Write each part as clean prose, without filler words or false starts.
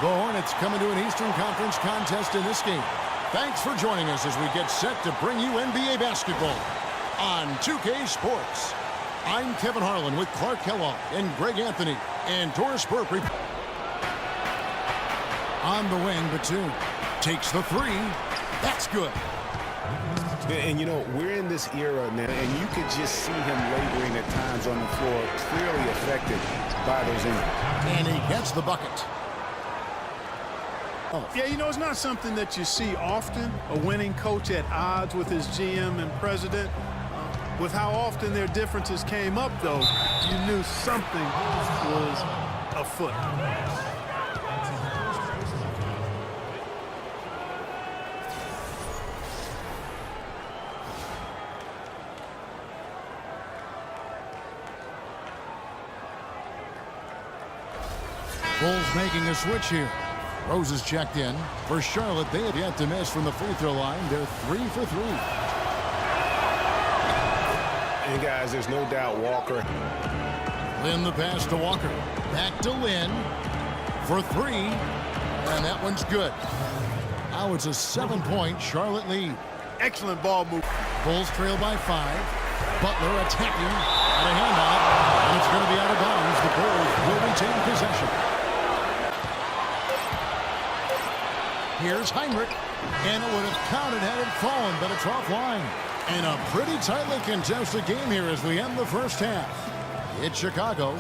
The Hornets coming to an Eastern Conference contest in this game. Thanks for joining us as we get set to bring you NBA basketball on 2K Sports. I'm Kevin Harlan with Clark Kellogg and Greg Anthony and Doris Burke. On the wing, Batum takes the three. That's good. And, you know, we're in this era now, and you could just see him laboring at times on the floor, clearly affected by those injuries. And he gets the bucket. Yeah, you know, it's not something that you see often, a winning coach at odds with his GM and president. With how often their differences came up, though, you knew something was afoot. Bulls making a switch here. Rose is checked in. For Charlotte, they have yet to miss from the free throw line. They're 3 for 3. And guys, there's no doubt Walker. Lynn the pass to Walker. Back to Lynn for 3. And that one's good. Now it's a 7-point Charlotte lead. Excellent ball move. Bulls trail by 5. Butler attacking. Got a hand on it. And it's going to be out of bounds. The Bulls will retain possession. Here's Heinrich, and it would have counted had it fallen, but it's offline. And a pretty tightly contested game here as we end the first half. It's Chicago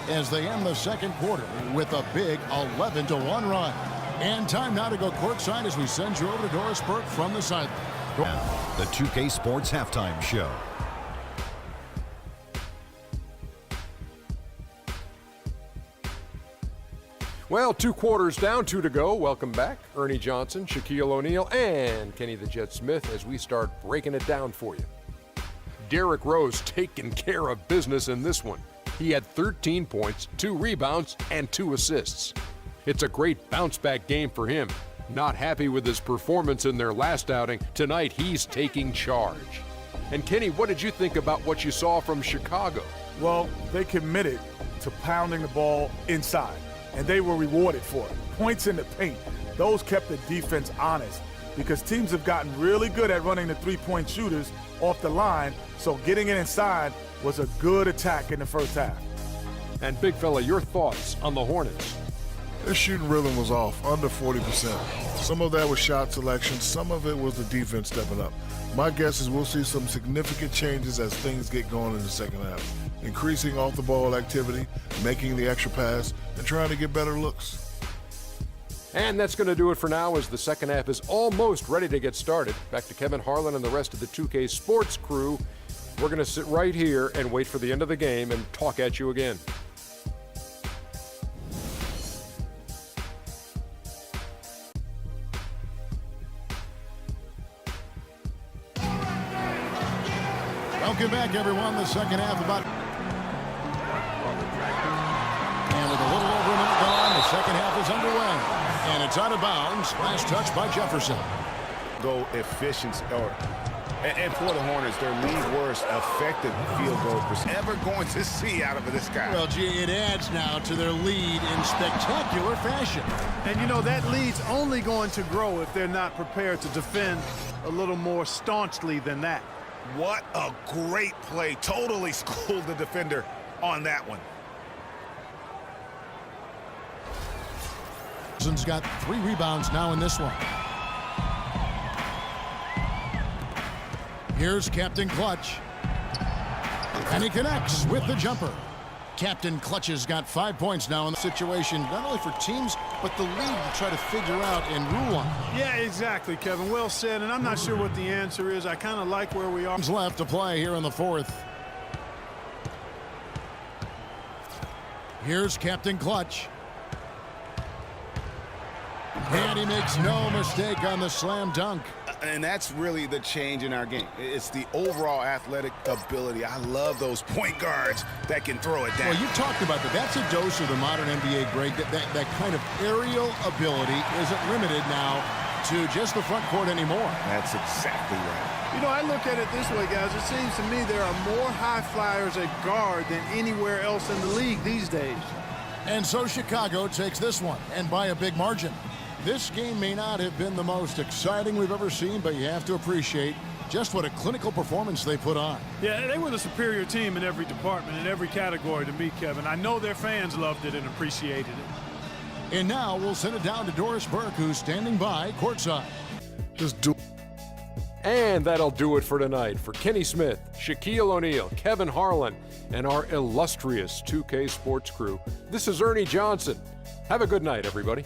as they end the second quarter with a big 11-1 run. And time now to go courtside as we send you over to Doris Burke from the side. The 2K Sports Halftime Show. Well, 2 quarters down, 2 to go. Welcome back, Ernie Johnson, Shaquille O'Neal, and Kenny the Jet Smith as we start breaking it down for you. Derrick Rose taking care of business in this one. He had 13 points, 2 rebounds, and 2 assists. It's a great bounce-back game for him. Not happy with his performance in their last outing, tonight he's taking charge. And Kenny, what did you think about what you saw from Chicago? Well, they committed to pounding the ball inside, and they were rewarded for it. Points in the paint. Those kept the defense honest because teams have gotten really good at running the three-point shooters off the line, so getting it inside was a good attack in the first half. And big fella, your thoughts on the Hornets? Their shooting rhythm was off, under 40%. Some of that was shot selection, some of it was the defense stepping up. My guess is we'll see some significant changes as things get going in the second half. Increasing off-the-ball activity, making the extra pass, and trying to get better looks. And that's going to do it for now as the second half is almost ready to get started. Back to Kevin Harlan and the rest of the 2K Sports crew. We're going to sit right here and wait for the end of the game and talk at you again. Welcome back, everyone. The second half about... And with a little over a minute gone, the second half is underway. And it's out of bounds. Last touch by Jefferson. Go efficiency, and for the Hornets, their league worst effective field goal percentage ever going to see out of this guy. Well, gee, it adds now to their lead in spectacular fashion. And, you know, that lead's only going to grow if they're not prepared to defend a little more staunchly than that. What a great play. Totally schooled the defender on that one. He's got 3 rebounds now in this one. Here's Captain Clutch. And he connects with the jumper. Captain Clutch has got 5 points now in the situation, not only for teams, but the league to try to figure out and rule on. Yeah, exactly, Kevin. Well said, and I'm not sure what the answer is. I kind of like where we are. Left to play here in the fourth. Here's Captain Clutch. And he makes no mistake on the slam dunk. And that's really the change in our game. It's the overall athletic ability. I love those point guards that can throw it down. Well, you talked about that. That's a dose of the modern NBA, Greg. That kind of aerial ability isn't limited now to just the front court anymore. That's exactly right. You know, I look at it this way, guys. It seems to me there are more high flyers at guard than anywhere else in the league these days. And so Chicago takes this one, and by a big margin. This game may not have been the most exciting we've ever seen, but you have to appreciate just what a clinical performance they put on. Yeah, they were the superior team in every department, in every category to me, Kevin. I know their fans loved it and appreciated it. And now we'll send it down to Doris Burke, who's standing by courtside. Just do. And that'll do it for tonight. For Kenny Smith, Shaquille O'Neal, Kevin Harlan, and our illustrious 2K Sports crew, this is Ernie Johnson. Have a good night, everybody.